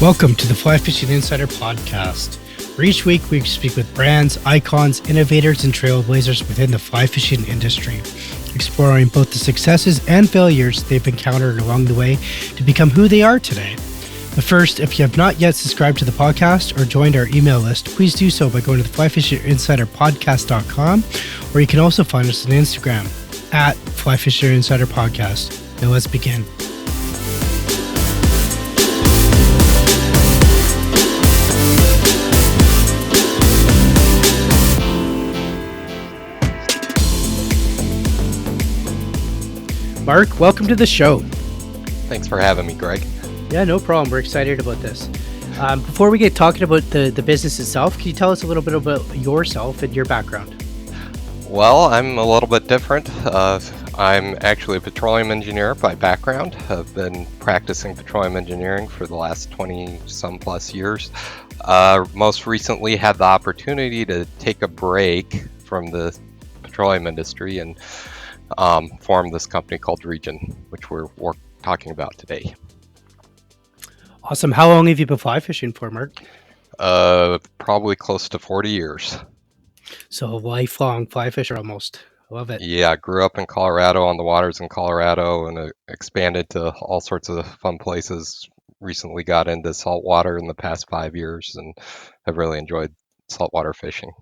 Welcome to the Fly Fishing Insider Podcast, where each week we speak with brands, icons, innovators, and trailblazers within the fly fishing industry, exploring both the successes and failures they've encountered along the way to become who they are today. But first, if you have not yet subscribed to the podcast or joined our email list, please do so by going to the flyfisherinsiderpodcast.com, or you can also find us on Instagram at flyfisherinsiderpodcast. Now let's begin. Mark, welcome to the show. Thanks for having me, Greg. Yeah, no problem. We're excited about this. Before we get talking about the business itself, can you tell us a little bit about yourself and your background? Well, I'm a little bit different. I'm actually a petroleum engineer by background. I've been practicing petroleum engineering for the last 20 some plus years. Most recently had the opportunity to take a break from the petroleum industry and form this company called Region, which we're talking about today. Awesome. How long have you been fly fishing for, Mark? Probably close to 40 years. So a lifelong fly fisher almost. Love it. Yeah, I grew up in Colorado on the waters in Colorado and expanded to all sorts of fun places. Recently got into saltwater in the past 5 years and have really enjoyed saltwater fishing.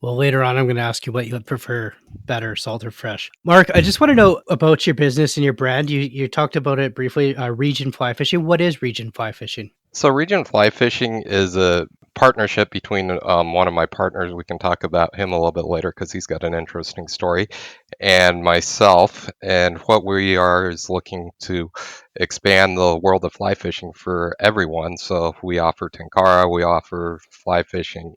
Well, later on, I'm going to ask you what you would prefer, better, salt or fresh. Mark, I just want to know about your business and your brand. You talked about it briefly, Region Fly Fishing. What is Region Fly Fishing? So Region Fly Fishing is a partnership between one of my partners. We can talk about him a little bit later because he's got an interesting story, and myself. And what we are is looking to expand the world of fly fishing for everyone. So we offer tenkara, we offer fly fishing,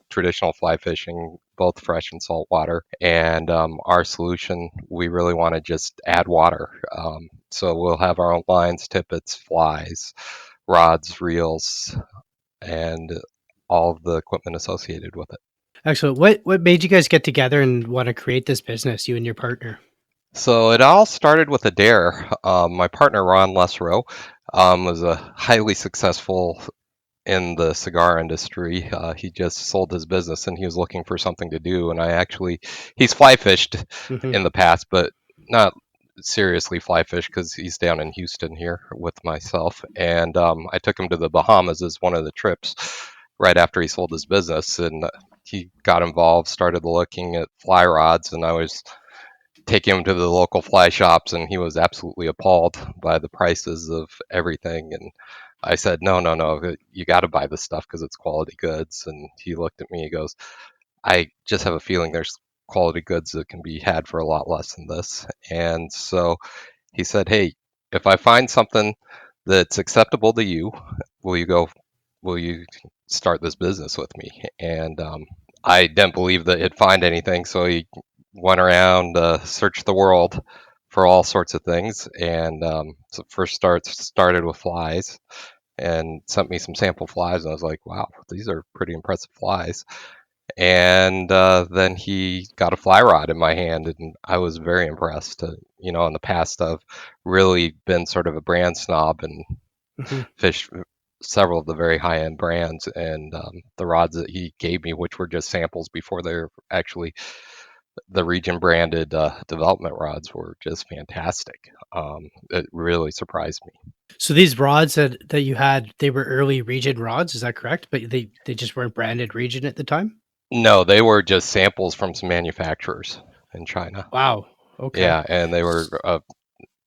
traditional fly fishing, both fresh and salt water. And our solution, we really want to just add water. So we'll have our own lines, tippets, flies, rods, reels, and all of the equipment associated with it. Excellent. What made you guys get together and want to create this business, you and your partner? So it all started with a dare. My partner, Ron Lesro, was a highly successful in the cigar industry. He just sold his business and he was looking for something to do. And he's fly fished in the past, but not seriously fly fish because he's down in Houston here with myself. And I took him to the Bahamas as one of the trips right after he sold his business. And he got involved, started looking at fly rods, and I was taking him to the local fly shops, and he was absolutely appalled by the prices of everything. And I said, no, you got to buy this stuff because it's quality goods. And he looked at me, he goes, I just have a feeling there's quality goods that can be had for a lot less than this. And so he said, hey, if I find something that's acceptable to you, will you start this business with me? And I didn't believe that he'd find anything. So he went around, searched the world for all sorts of things. And so first started with flies and sent me some sample flies. And I was like, wow, these are pretty impressive flies. And then he got a fly rod in my hand, and I was very impressed. In the past, I've really been sort of a brand snob and fished several of the very high-end brands. And the rods that he gave me, which were just samples before they're actually the Region branded development rods, were just fantastic. It really surprised me. So these rods that you had, they were early Region rods, is that correct? But they just weren't branded Region at the time? No, they were just samples from some manufacturers in China. Wow. Okay. Yeah, and they were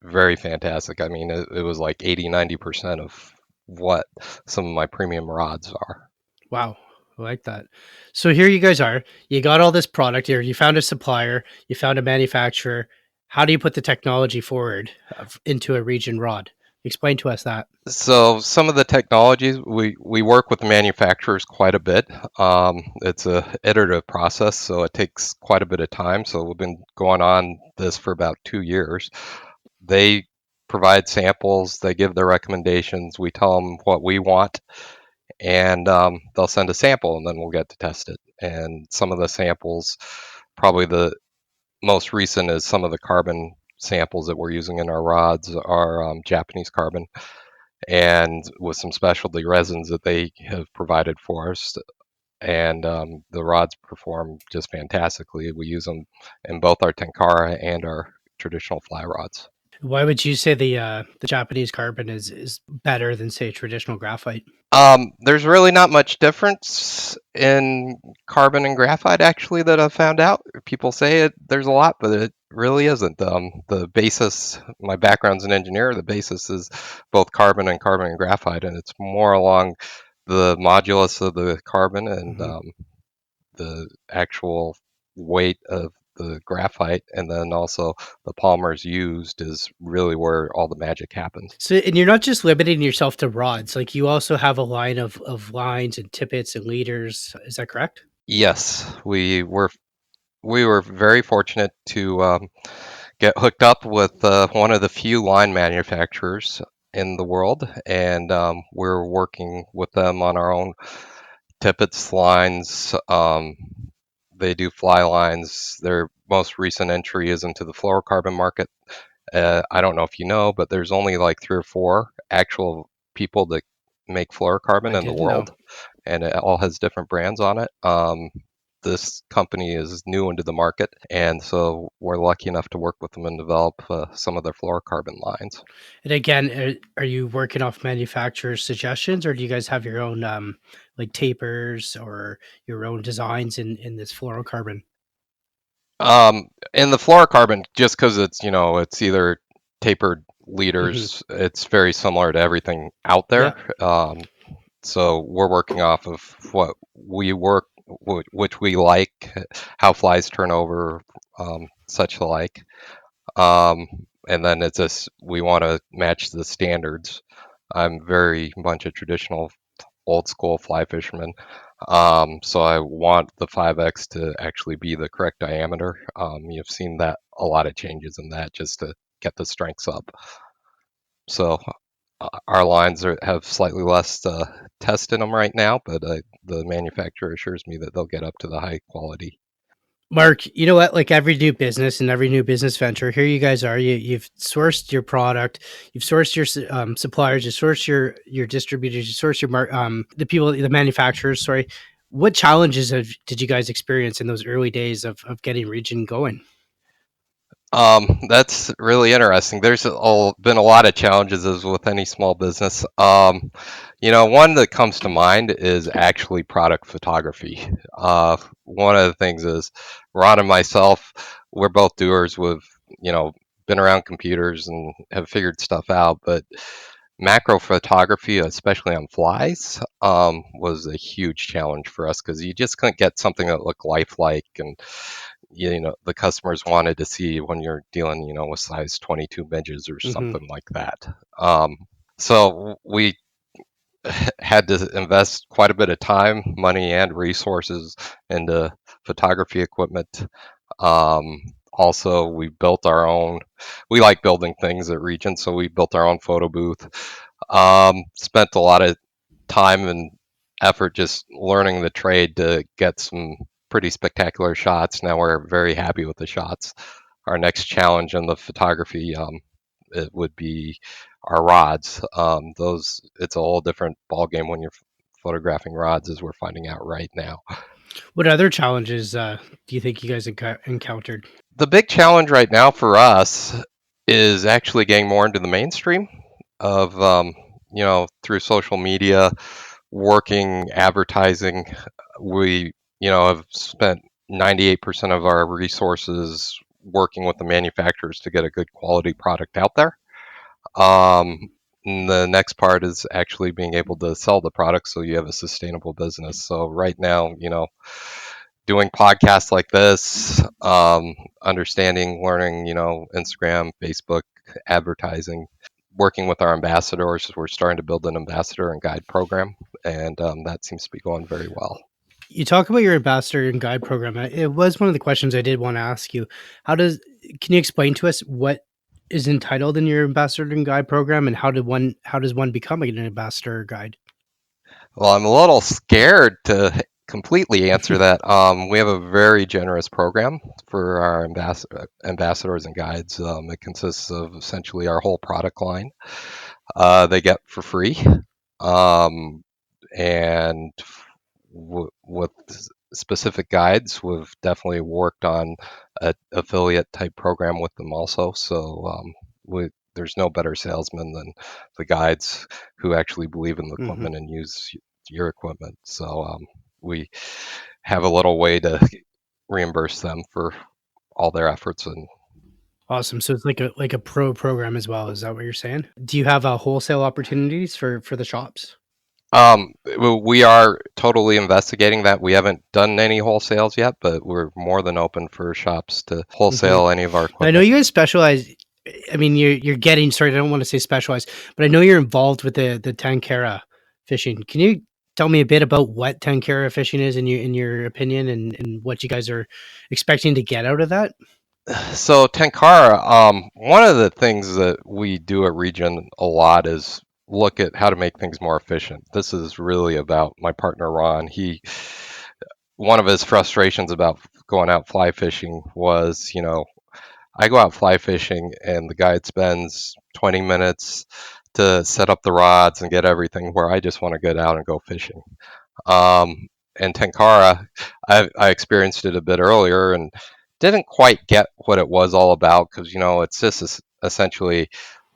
very fantastic. I mean, it was like 80-90% of what some of my premium rods are. Wow. I like that. So here you guys are. You got all this product here. You found a supplier. You found a manufacturer. How do you put the technology forward into a Region rod? Explain to us that. So some of the technologies, we work with manufacturers quite a bit. It's a iterative process, so it takes quite a bit of time. So we've been going on this for about 2 years. They provide samples. They give their recommendations. We tell them what we want, and they'll send a sample, and then we'll get to test it. And some of the samples, probably the most recent is some of the carbon samples that we're using in our rods are Japanese carbon. and with some specialty resins that they have provided for us. And the rods perform just fantastically. We use them in both our Tenkara and our traditional fly rods. Why would you say the Japanese carbon is better than say traditional graphite? There's really not much difference in carbon and graphite, actually, that I've found out. People say there's a lot, but it really isn't. The basis, my background's an engineer, the basis is both carbon and graphite, and it's more along the modulus of the carbon and Mhm. the actual weight of the graphite, and then also the polymers used is really where all the magic happens. So, and you're not just limiting yourself to rods, like you also have a line of lines and tippets and leaders. Is that correct? Yes, we were very fortunate to get hooked up with one of the few line manufacturers in the world, and we're working with them on our own tippets lines. They do fly lines. Their most recent entry is into the fluorocarbon market. I don't know if you know, but there's only like 3 or 4 actual people that make I fluorocarbon in the didn't know. world, and it all has different brands on it. This company is new into the market, and so we're lucky enough to work with them and develop some of their fluorocarbon lines. And again, are you working off manufacturers' suggestions, or do you guys have your own like tapers or your own designs in this fluorocarbon? In the fluorocarbon, just because it's either tapered Hmm. leaders, it's very similar to everything out Yeah. there. So we're working off of what we work, which we like, how flies turn over, such like. Um, and then it's just we want to match the standards. I'm very much a traditional old school fly fisherman. So I want the 5X to actually be the correct diameter. You've seen that a lot of changes in that just to get the strengths up. So our lines have slightly less test in them right now, but the manufacturer assures me that they'll get up to the high quality. Mark, you know what? Like every new business and every new business venture, here you guys are. You've sourced your product, you've sourced your suppliers, you sourced your distributors, you sourced your the people, the manufacturers. Sorry, what challenges did you guys experience in those early days of getting Region going? That's really interesting. Been a lot of challenges as with any small business. One that comes to mind is actually product photography. One of the things is Ron and myself, we're both doers. We've, you know, been around computers and have figured stuff out, but macro photography, especially on flies, was a huge challenge for us because you just couldn't get something that looked lifelike and the customers wanted to see when you're dealing with size 22 midges or Hmm. something like that. So we had to invest quite a bit of time, money, and resources into photography equipment. um, Also, we built our own. We like building things at Region, so we built our own photo booth. Spent a lot of time and effort just learning the trade to get some pretty spectacular shots. Now we're very happy with the shots. Our next challenge in the photography, it would be our rods. Those It's a whole different ball game when you're photographing rods, as we're finding out right now. What other challenges do you think you guys encountered? The big challenge right now for us is actually getting more into the mainstream of through social media, working advertising. We have spent 98% of our resources working with the manufacturers to get a good quality product out there. And the next part is actually being able to sell the product so you have a sustainable business. So right now, doing podcasts like this, understanding, learning, Instagram, Facebook, advertising, working with our ambassadors. We're starting to build an ambassador and guide program, and that seems to be going very well. You talk about your ambassador and guide program. It was one of the questions I did want to ask you. How does Can you explain to us what is entitled in your ambassador and guide program, and how does one become an ambassador or guide? Well, I'm a little scared to completely answer that. We have a very generous program for our ambassadors and guides. It consists of essentially our whole product line. they get for free. Um, and with specific guides, we've definitely worked on a affiliate type program with them also. So there's no better salesman than the guides who actually believe in the Hmm. equipment and use your equipment. So we have a little way to reimburse them for all their efforts. And Awesome. So it's like a pro program as well. Is that what you're saying? Do you have wholesale opportunities for the shops? we are totally investigating that. We haven't done any wholesales yet, but we're more than open for shops to Hmm. wholesale any of our I know equipment. you guys specialize. I mean, you're getting sorry. I don't want to say specialized, but I know you're involved with the Tankera fishing. Can you tell me a bit about what Tankera fishing is in your opinion, and what you guys are expecting to get out of that? So Tenkara, one of the things that we do at Region a lot is look at how to make things more efficient. This is really about my partner Ron. One of his frustrations about going out fly fishing was, I go out fly fishing and the guide spends 20 minutes to set up the rods and get everything where I just want to get out and go fishing. Um, and Tenkara, I experienced it a bit earlier and didn't quite get what it was all about because it's just essentially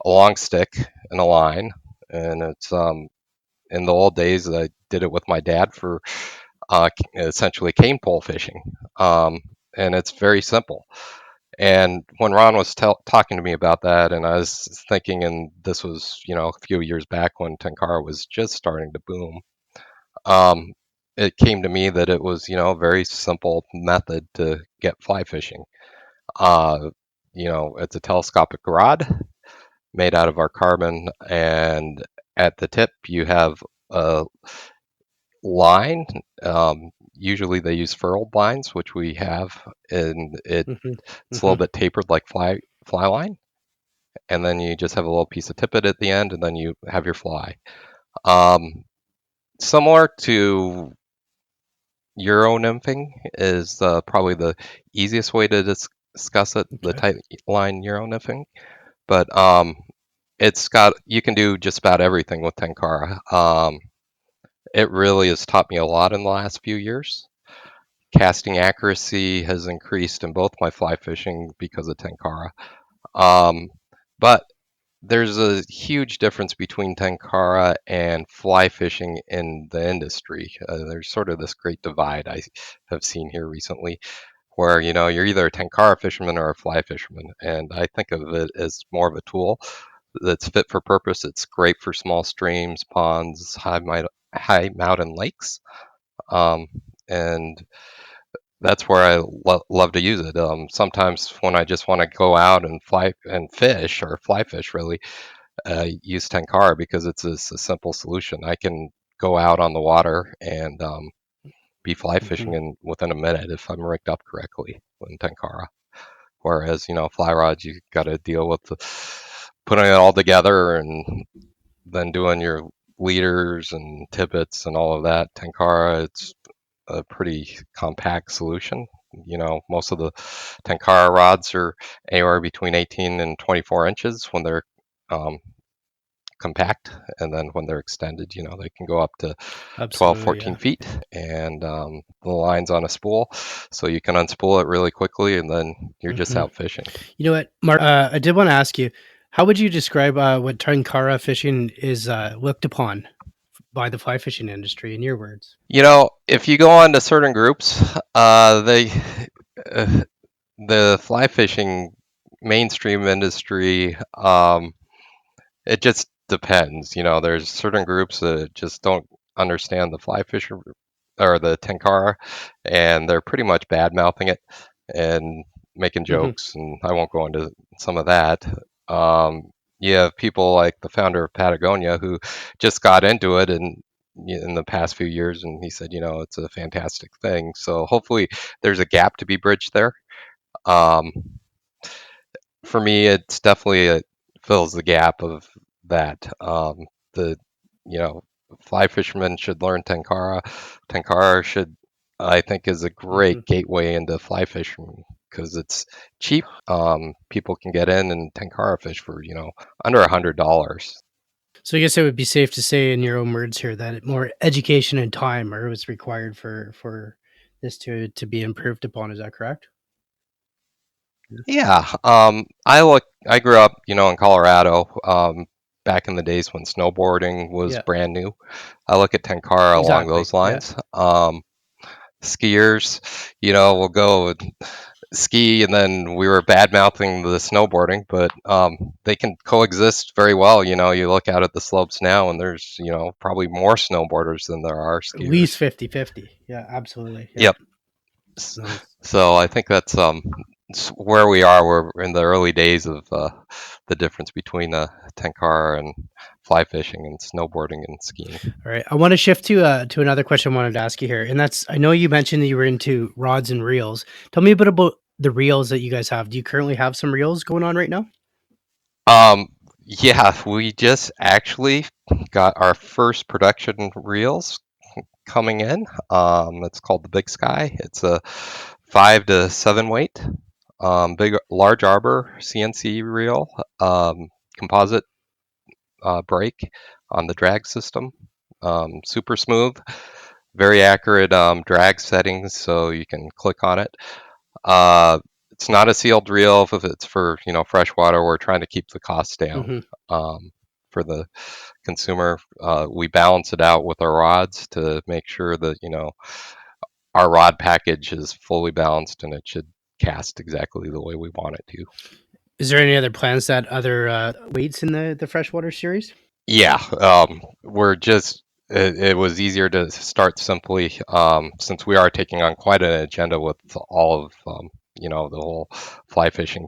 a long stick and a line, and it's in the old days I did it with my dad for essentially cane pole fishing, and it's very simple. And when Ron was talking to me about that, and I was thinking, and this was a few years back when Tenkara was just starting to boom, um, it came to me that it was, a very simple method to get fly fishing. Uh, it's a telescopic rod made out of our carbon, and at the tip you have a line. Usually they use furled lines, which we have, and Hmm. it's a little Hmm. bit tapered like fly line. And then you just have a little piece of tippet at the end, and then you have your fly. Um, Similar to Euro nymphing is probably the easiest way to discuss it, the Okay. tight line Euro nymphing. But you can do just about everything with Tenkara. It really has taught me a lot in the last few years. Casting accuracy has increased in both my fly fishing because of Tenkara. Um, but there's a huge difference between Tenkara and fly fishing in the industry. There's sort of this great divide I have seen here recently where you're either a Tenkara fisherman or a fly fisherman, and I think of it as more of a tool that's fit for purpose. It's great for small streams, ponds, high mountain lakes, um, and that's where I love to use it. Sometimes when I just want to go out and fly and fish or fly fish, really, use Tenkara because it's a simple solution. I can go out on the water and be fly fishing Hmm. in within a minute if I'm rigged up correctly in Tenkara. Whereas, fly rods, you got to deal with putting it all together and then doing your leaders and tippets and all of that. Tenkara, it's a pretty compact solution. Most of the Tenkara rods are anywhere between 18 and 24 inches when they're um, compact, and then when they're extended, they can go up to 12, Absolutely. 14 Yeah. feet, and the line's on a spool, so you can unspool it really quickly, and then you're just Hmm. out fishing. You know what, Mark? I did want to ask you, how would you describe what Tankara fishing is looked upon by the fly fishing industry in your words? If you go on to certain groups, uh, the fly fishing mainstream industry, it just depends. There's certain groups that just don't understand the fly fisher or the tenkara, and they're pretty much bad mouthing it and making Hmm. jokes. And I won't go into some of that. Um, you have people like the founder of Patagonia who just got into it and in the past few years, and he said, it's a fantastic thing. So hopefully, there's a gap to be bridged there. Um, for me, it's definitely fills the gap of that. The you know Fly fishermen should learn tenkara. Tenkara should, I think, is a Hmm. great gateway into fly fishing because it's cheap. People can get in and tenkara fish for under $100. So I guess it would be safe to say, in your own words here, that more education and time are was required for this to be improved upon. Is that correct? Yeah, I grew up, in Colorado, back in the days when snowboarding was Yeah, brand new. I look at Tenkara along exactly. those Yeah. lines. Skiers, will go and ski, and then we were bad mouthing the snowboarding, but they can coexist very well. You look out at the slopes now, and there's, probably more snowboarders than there are At least skiers. 50-50. Yeah, absolutely. Yeah. Yep. S- Nice. So I think that's where we are. We're in the early days of the difference between tenkara and fly fishing and snowboarding and skiing. All right. I want to shift to another question I wanted to ask you here. And that's, I know you mentioned that you were into rods and reels. Tell me a bit about the reels that you guys have. Do you currently have some reels going on right now? Um, yeah, we just actually got our first production reels coming in. It's called the Big Sky. It's a 5 to 7 weight, large arbor CNC reel, composite brake on the drag system. Super smooth, very accurate drag settings, so you can click on it. Uh, it's not a sealed reel. If it's for freshwater, we're trying to keep the costs down Hmm. for the consumer. We balance it out with our rods to make sure that our rod package is fully balanced and it should cast exactly the way we want it to. Is there any other plans that other weights in the freshwater series? Yeah, we're just. It was easier to start simply, since we are taking on quite an agenda with all of the whole fly fishing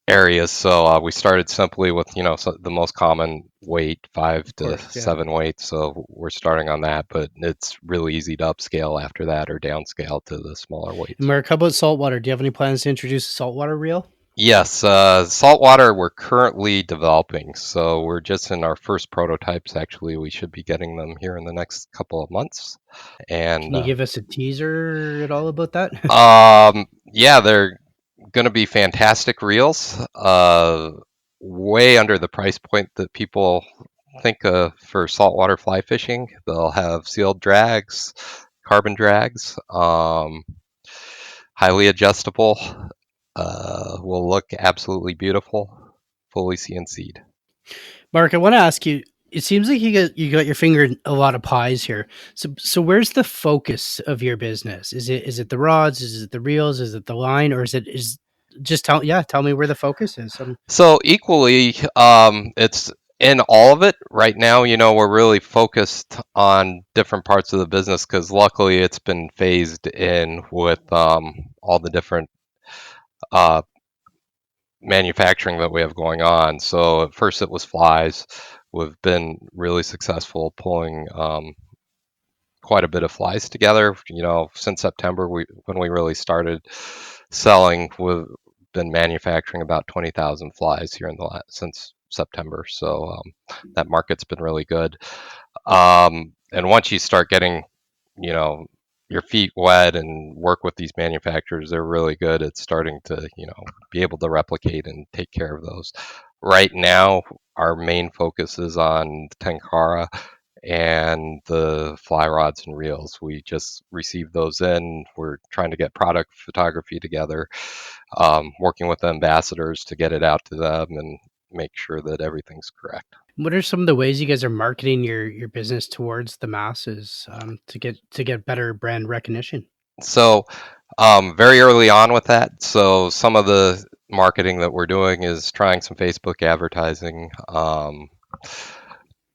areas. So we started simply with the most common weight, five Of to course. Yeah. seven weight. So we're starting on that, but it's really easy to upscale after that or downscale to the smaller And weights. Mark, how about saltwater? Do you have any plans to introduce a saltwater reel? Yes, saltwater we're currently developing. So we're just in our first prototypes. Actually, we should be getting them here in the next couple of months. Can And you give us a teaser at all about that? yeah, they're going to be fantastic reels. Way under the price point that people think for saltwater fly fishing. They'll have sealed drags, carbon drags, highly adjustable. Will look absolutely beautiful, fully CNC'd. Mark, I want to ask you. It seems like you got your finger in a lot of pies here. So where's the focus of your business? Is it the rods? Is it the reels? Is it the line? Or is just tell me where the focus is. So equally, it's in all of it right now. We're really focused on different parts of the business because luckily it's been phased in with all the different uh, manufacturing that we have going on. So at first it was flies. We've been really successful pulling quite a bit of flies together. Since September, when we really started selling, we've been manufacturing about 20,000 flies here since September. So that market's been really good. And once you start getting, you know, your feet wet and work with these manufacturers, they're really good at starting to, be able to replicate and take care of those. Right now, our main focus is on Tenkara and the fly rods and reels. We just received those in. We're trying to get product photography together, working with the ambassadors to get it out to them and make sure that everything's correct. What are some of the ways you guys are marketing your business towards the masses to get better brand recognition? So, very early on with that. So, some of the marketing that we're doing is trying some Facebook advertising,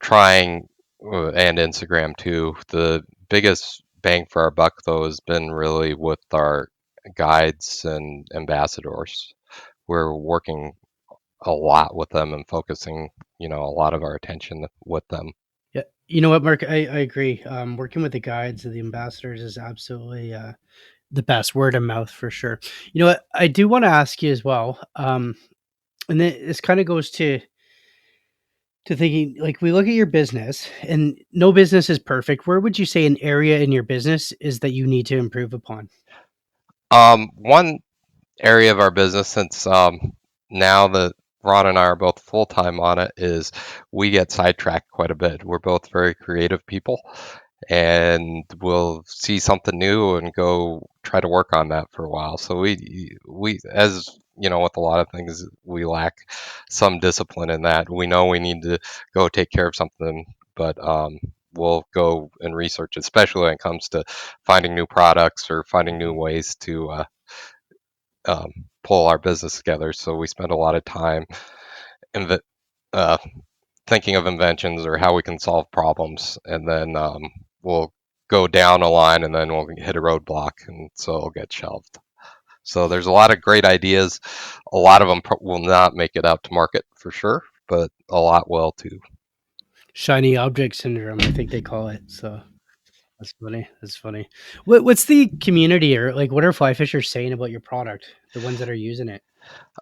trying and Instagram too. The biggest bang for our buck, though, has been really with our guides and ambassadors. We're working a lot with them and focusing, a lot of our attention with them. Yeah, you know what, Mark? I agree. Working with the guides and the ambassadors is absolutely the best word of mouth for sure. You know what? I do want to ask you as well. And this kind of goes to thinking like we look at your business, and no business is perfect. Where would you say an area in your business is that you need to improve upon? One area of our business, since now the Ron and I are both full time on it is we get sidetracked quite a bit. We're both very creative people, and we'll see something new and go try to work on that for a while. So we as you know, with a lot of things, we lack some discipline in that. We know we need to go take care of something, but we'll go and research, especially when it comes to finding new products or finding new ways to pull our business together. So we spend a lot of time inv- uh, thinking of inventions or how we can solve problems, and then we'll go down a line, and then we'll hit a roadblock, and so it'll get shelved. So there's a lot of great ideas. A lot of them will not make it out to market for sure, but a lot will too. Shiny object syndrome, I think they call it. So that's funny. That's funny. What's the community, or like what are fly fishers saying about your product? The ones that are using it.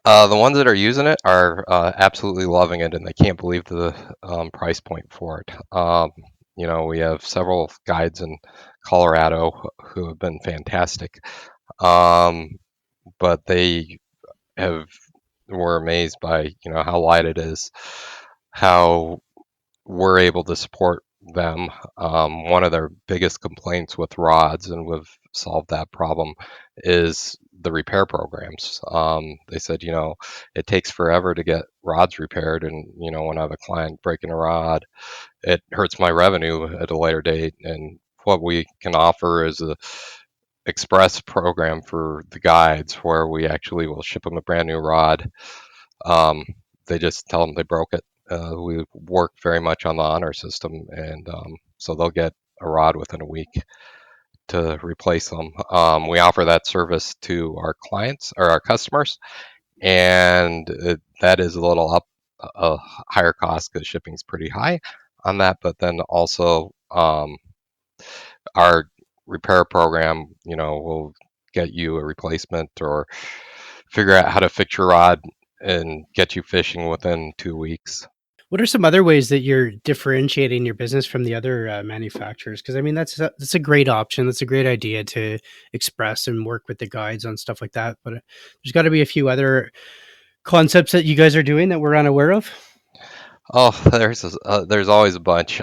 The ones that are using it are absolutely loving it, and they can't believe the price point for it. We have several guides in Colorado who have been fantastic, um, but they have were amazed by how light it is, how we're able to support them. One of their biggest complaints with rods, and we've solved that problem, is the repair programs. They said, it takes forever to get rods repaired, and when I have a client breaking a rod, it hurts my revenue at a later date. And what we can offer is a express program for the guides where we actually will ship them a brand new rod. um, they just tell them they broke it. We work very much on the honor system, and so they'll get a rod within a week to replace them. We offer that service to our clients or our customers, and that is a little a higher cost because shipping's pretty high on that. But then also our repair program, will get you a replacement or figure out how to fix your rod and get you fishing within 2 weeks. What are some other ways that you're differentiating your business from the other manufacturers? Because I mean, that's a great option. That's a great idea to express and work with the guides on stuff like that. But there's got to be a few other concepts that you guys are doing that we're unaware of. Oh, there's always a bunch.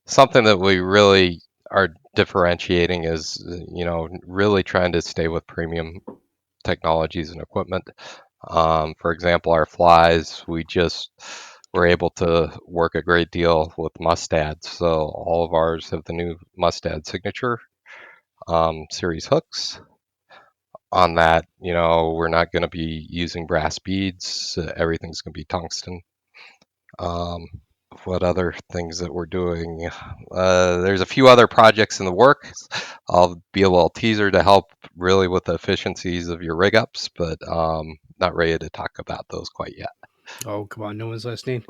Something that we really are differentiating is, really trying to stay with premium technologies and equipment. For example, our flies, we just were able to work a great deal with Mustad. So all of ours have the new Mustad signature series hooks. On that, we're not going to be using brass beads. Everything's going to be tungsten. Um, what other things that we're doing? There's a few other projects in the works. I'll be a little teaser to help really with the efficiencies of your rig ups, but not ready to talk about those quite yet. Oh, come on, no one's listening.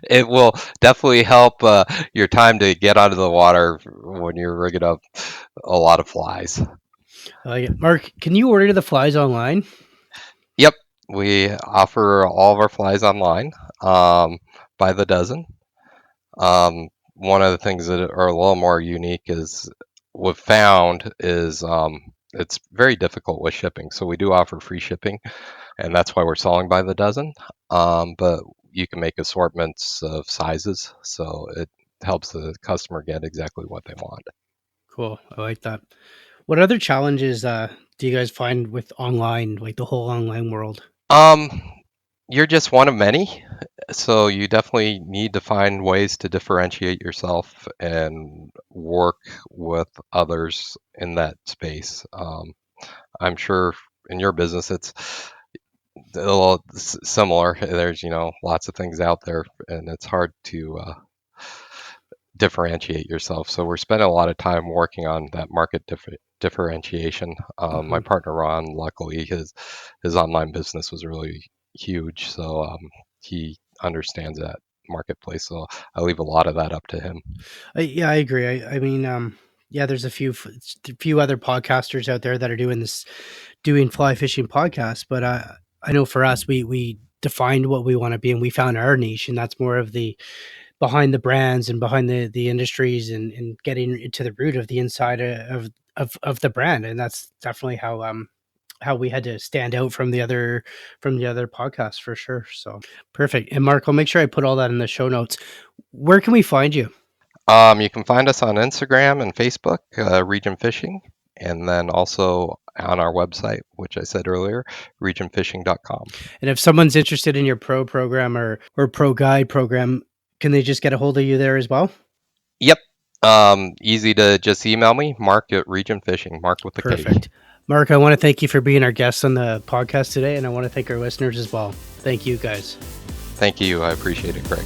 It will definitely help your time to get out of the water when you're rigging up a lot of flies. I like it. Mark, can you order the flies online? Yep, we offer all of our flies online by the dozen. One of the things that are a little more unique is we've found is it's very difficult with shipping. So we do offer free shipping, and that's why we're selling by the dozen. But you can make assortments of sizes, so it helps the customer get exactly what they want. Cool. I like that. What other challenges do you guys find with online, like the whole online world? Um, you're just one of many, so you definitely need to find ways to differentiate yourself and work with others in that space. I'm sure in your business it's a little similar. There's lots of things out there, and it's hard to differentiate yourself. So we're spending a lot of time working on that market differentiation. My Mhm. partner Ron, luckily, his online business was really huge, so he understands that marketplace. So I leave a lot of that up to him. Yeah, I agree. I mean, yeah, there's a few other podcasters out there that are doing this, doing fly fishing podcasts. But I know for us, we defined what we want to be, and we found our niche, and that's more of the behind the brands and behind the industries, and getting into the root of the inside of the brand, and that's definitely how how we had to stand out from the other podcasts for sure. So perfect. And Mark, I'll make sure I put all that in the show notes. Where can we find you? You can find us on Instagram and Facebook, Region Fishing, and then also on our website, which I said earlier, regionfishing.com. And if someone's interested in your pro program or pro guide program, can they just get a hold of you there as well? Yep. Easy to just email me, Mark at Region Fishing, Mark with the K. Perfect. Mark, I want to thank you for being our guest on the podcast today, and I want to thank our listeners as well. Thank you, guys. Thank you. I appreciate it, Greg.